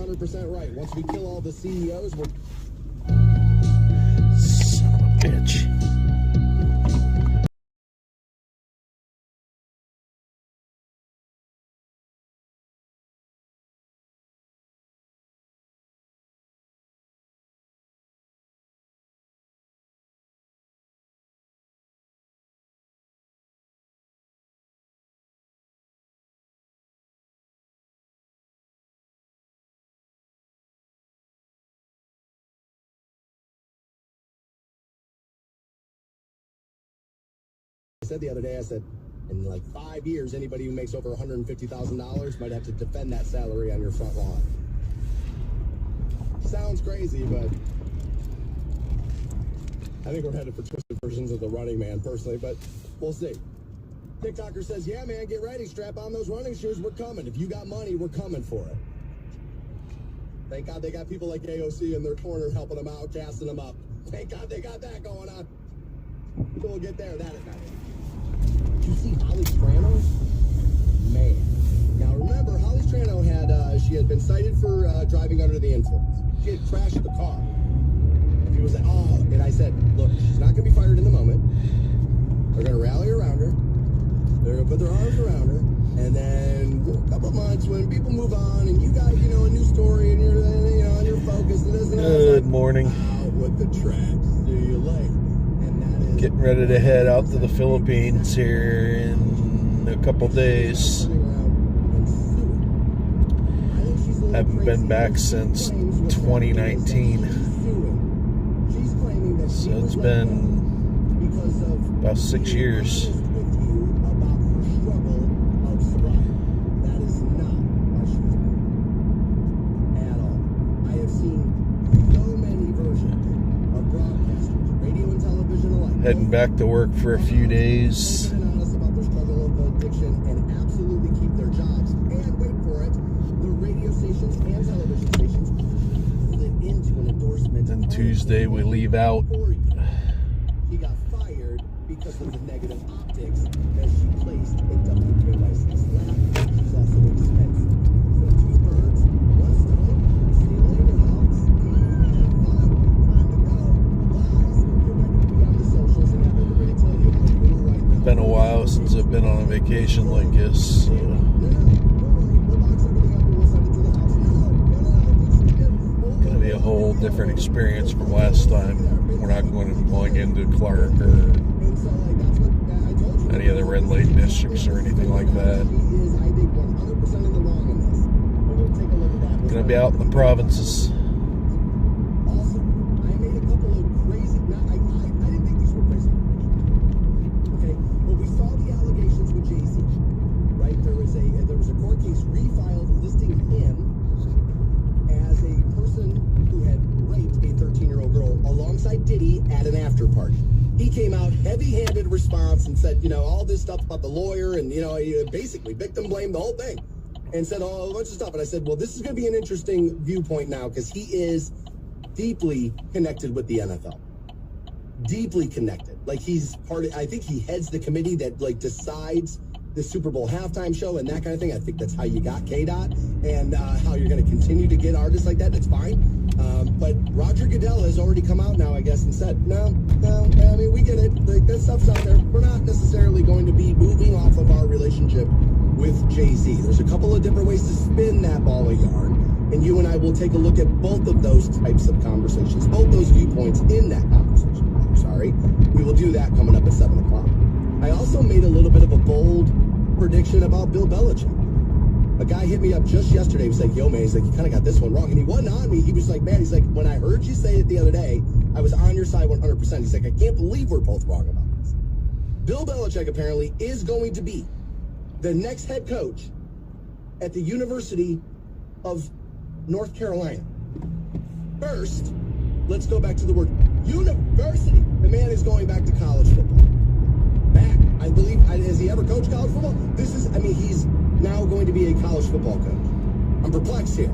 100% right. Once we kill all the CEOs, we're... Son of a bitch. I said the other day, I said, in like 5 years, anybody who makes over $150,000 might have to defend that salary on your front lawn. Sounds crazy, but I think we're headed for twisted versions of the Running Man, personally, but we'll see. TikToker says, yeah, man, get ready. Strap on those running shoes. We're coming. If you got money, we're coming for it. Thank God they got people like AOC in their corner helping them out, gassing them up. Thank God they got that going on. We'll get there, that at night. Did you see Holly Strano? Man. Now remember, Holly Strano she had been cited for driving under the influence. She had crashed the car. And people said, oh, and I said, look, she's not going to be fired in the moment. They're going to rally around her. They're going to put their arms around her. And then a couple of months when people move on and you got, a new story and you're, and you're focused and this and that. Good morning. Out with the tracks. See you later. Getting ready to head out to the Philippines here in a couple days. Haven't been back since 2019. So it's been about 6 years. Heading back to work for a few days. Then Tuesday we leave out. He got fired because of the negative optics that she placed in WKYC's lap. She's also expensive. So 2 birds, 1 stone. See you later, Alex. Have fun. Time to go. Guys, get ready to be on the socials and have everybody tell you how you were right now. Been a while since I've been on a vacation like this. So. Gonna be a whole different experience from last time. We're not going into Clark or any other red light districts or anything like that. Gonna be out in the provinces. There was a court case refiled listing him as a person who had raped a 13-year-old girl alongside Diddy at an after party. He came out, heavy-handed response, and said, all this stuff about the lawyer, and, he basically victim blamed the whole thing, and said a bunch of stuff. And I said, well, this is going to be an interesting viewpoint now, because he is deeply connected with the NFL. Deeply connected. Like, he's part of, I think he heads the committee that, decides the Super Bowl halftime show and that kind of thing. I think that's how you got KDOT and how you're going to continue to get artists like that. That's fine. But Roger Goodell has already come out now, I guess, and said, no, I mean, we get it. That stuff's out there. We're not necessarily going to be moving off of our relationship with Jay-Z. There's a couple of different ways to spin that ball of yarn, and you and I will take a look at both of those types of conversations, both those viewpoints in that conversation. I'm sorry. We will do that coming up at 7 o'clock. I also made a little bit of a bold prediction about Bill Belichick. A guy hit me up just yesterday. He was like, yo, man, he's like, you kind of got this one wrong. And he wasn't on me. He was like, man, he's like, when I heard you say it the other day, I was on your side 100%. He's like, I can't believe we're both wrong about this. Bill Belichick apparently is going to be the next head coach at the University of North Carolina. First, let's go back to the word university. The man is going back to college football. I believe, has he ever coached college football? He's now going to be a college football coach. I'm perplexed here.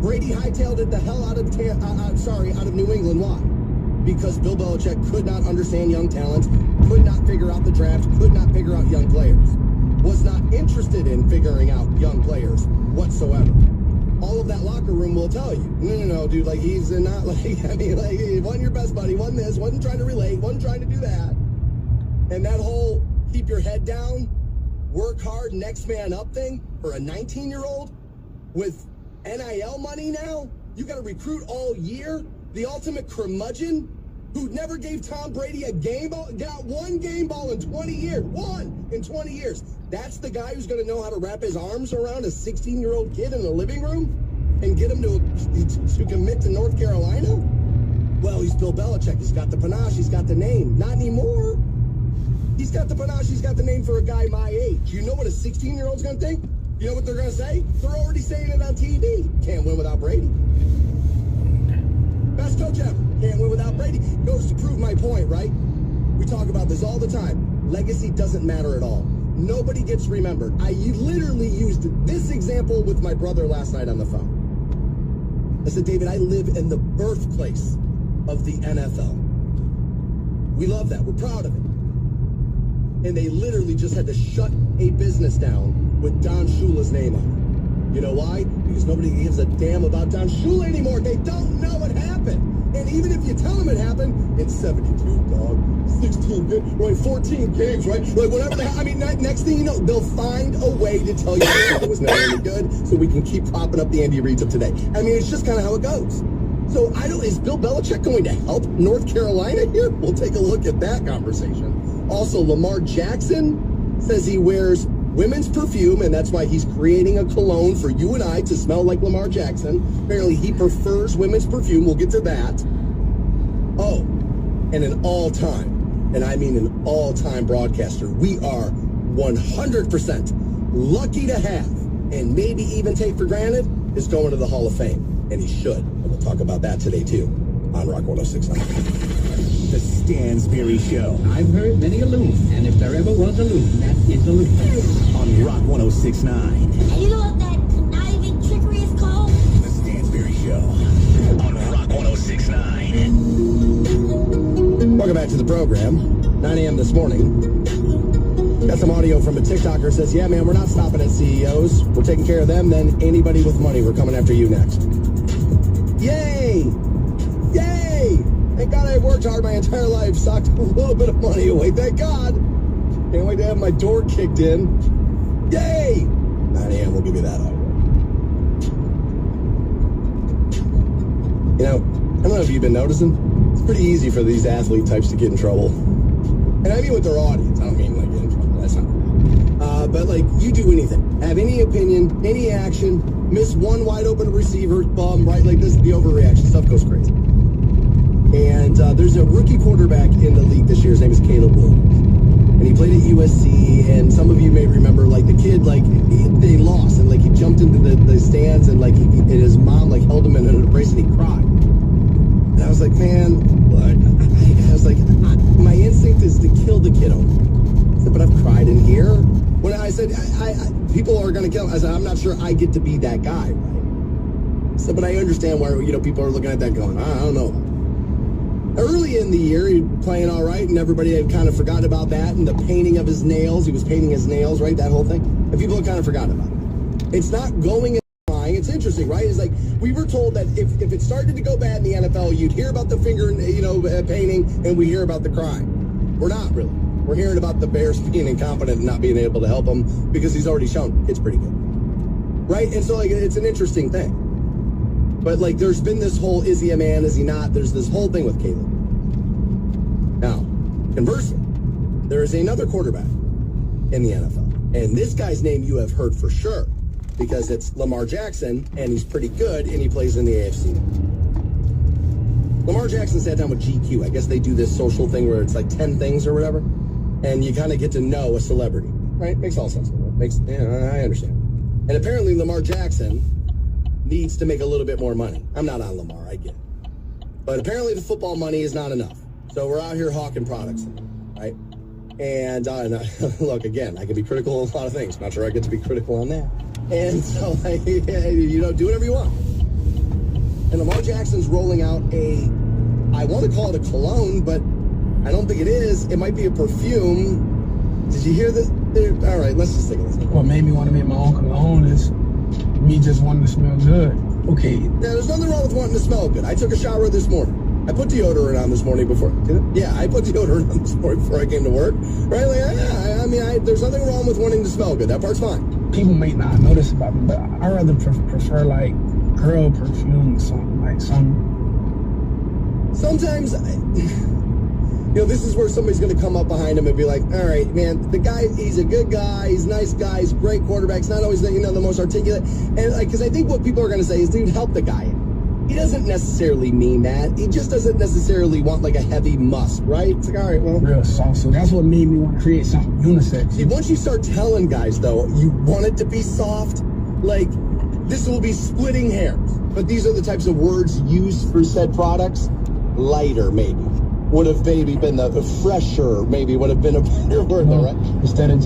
Brady hightailed it the hell out of New England. Why? Because Bill Belichick could not understand young talent, could not figure out the draft, could not figure out young players, was not interested in figuring out young players whatsoever. All of that locker room will tell you, no, dude, like, he's not, like, I mean, like, he wasn't your best buddy, wasn't this, wasn't trying to relate, wasn't trying to do that. And that whole keep your head down, work hard, next man up thing for a 19-year-old with NIL money now, you got to recruit all year, the ultimate curmudgeon who never gave Tom Brady a game ball, got one game ball in 20 years. One in 20 years. That's the guy who's going to know how to wrap his arms around a 16-year-old kid in the living room and get him to commit to North Carolina? Well, he's Bill Belichick. He's got the panache. He's got the name. Not anymore. He's got the panache. He's got the name for a guy my age. You know what a 16-year-old's going to think? You know what they're going to say? They're already saying it on TV. Can't win without Brady. Best coach ever. Can't win without Brady. Goes to prove my point, right? We talk about this all the time. Legacy doesn't matter at all. Nobody gets remembered. I literally used this example with my brother last night on the phone. I said, David, I live in the birthplace of the NFL. We love that. We're proud of it. And they literally just had to shut a business down with Don Shula's name on it. You know why? Because nobody gives a damn about Don Shula anymore. They don't know what happened. And even if you tell them it happened, it's 72, dog. 16, right? 14 games, right? Like, whatever the hell. I mean, next thing you know, they'll find a way to tell you it was never any good so we can keep propping up the Andy Reeds of today. I mean, it's just kind of how it goes. So, is Bill Belichick going to help North Carolina here? We'll take a look at that conversation. Also, Lamar Jackson says he wears women's perfume, and that's why he's creating a cologne for you and I to smell like Lamar Jackson. Apparently, he prefers women's perfume. We'll get to that. Oh, and an all-time, and I mean an all-time broadcaster, we are 100% lucky to have, and maybe even take for granted, is going to the Hall of Fame. And he should. And we'll talk about that today, too, on Rock 106.9. The Stansberry Show. I've heard many a loon, and if there ever was a loon, that is a loon. On Rock 106.9. And you know what that conniving trickery is called? The Stansberry Show. On Rock 106.9. Welcome back to the program. 9 a.m. this morning. Got some audio from a TikToker says, yeah, man, we're not stopping at CEOs. We're taking care of them. Then anybody with money, we're coming after you next. Yay! Yay! Thank God I've worked hard my entire life, socked a little bit of money away. Thank God. Can't wait to have my door kicked in. Yay! 9 a.m. We'll give you that audio. You know, I don't know if you've been noticing. It's pretty easy for these athlete types to get in trouble. And I mean with their audience. I don't mean like get in trouble. That's not right. But like you do anything, have any opinion, any action, miss one wide open receiver, bum, right? Like this, the overreaction stuff goes crazy. And there's a rookie quarterback in the league this year. His name is Caleb Williams. And he played at USC. And some of you may remember, like, the kid, like, they lost. And, like, he jumped into the stands. And, like, and his mom, like, held him in an embrace. And he cried. And I was like, man, I was like, my instinct is to kill the kiddo. I said, but I've cried in here. When I said, people are going to kill him. I said, I'm not sure I get to be that guy, right? I said, but I understand why, you know, people are looking at that going, I don't know. Early in the year, he was playing all right, and everybody had kind of forgotten about that, and the painting of his nails. He was painting his nails, right? That whole thing. And people had kind of forgotten about it. It's not going and flying. It's interesting, right? It's like we were told that if it started to go bad in the NFL, you'd hear about the finger, painting, and we hear about the crime. We're not really. We're hearing about the Bears being incompetent and not being able to help him because he's already shown it's pretty good, right? And so, like, it's an interesting thing. But, like, there's been this whole, is he a man, is he not? There's this whole thing with Caleb. Now, conversely, there is another quarterback in the NFL. And this guy's name you have heard for sure because it's Lamar Jackson, and he's pretty good, and he plays in the AFC. Lamar Jackson sat down with GQ. I guess they do this social thing where it's like 10 things or whatever, and you kind of get to know a celebrity, right? Makes all sense. I understand. And apparently Lamar Jackson needs to make a little bit more money. I'm not on Lamar, I get it. But apparently the football money is not enough. So we're out here hawking products, right? And look, again, I can be critical of a lot of things. Not sure I get to be critical on that. And so, like, do whatever you want. And Lamar Jackson's rolling out I want to call it a cologne, but I don't think it is. It might be a perfume. Did you hear that? All right, let's just take a listen. What made me want to make my own cologne is me just wanting to smell good. Okay. Now, there's nothing wrong with wanting to smell good. I took a shower this morning. I put deodorant on this morning before. Yeah, I put deodorant on this morning before I came to work. Right? Like, yeah, I mean, there's nothing wrong with wanting to smell good. That part's fine. People may not notice about me, but I rather prefer like girl perfume, something like some. Sometimes, you know, this is where somebody's going to come up behind him and be like, all right, man, the guy, he's a good guy. He's a nice guy. He's a great quarterback. He's not always, the most articulate. And like, because I think what people are going to say is, dude, help the guy. He doesn't necessarily mean that. He just doesn't necessarily want like a heavy must, right? It's like, all right, well. Real soft. So that's what made me want to create something unisex. See, once you start telling guys, though, you want it to be soft, like, this will be splitting hairs. But these are the types of words used for said products. Lighter, maybe. Would have maybe been the fresher, maybe would have been a better word, though, right? Instead of just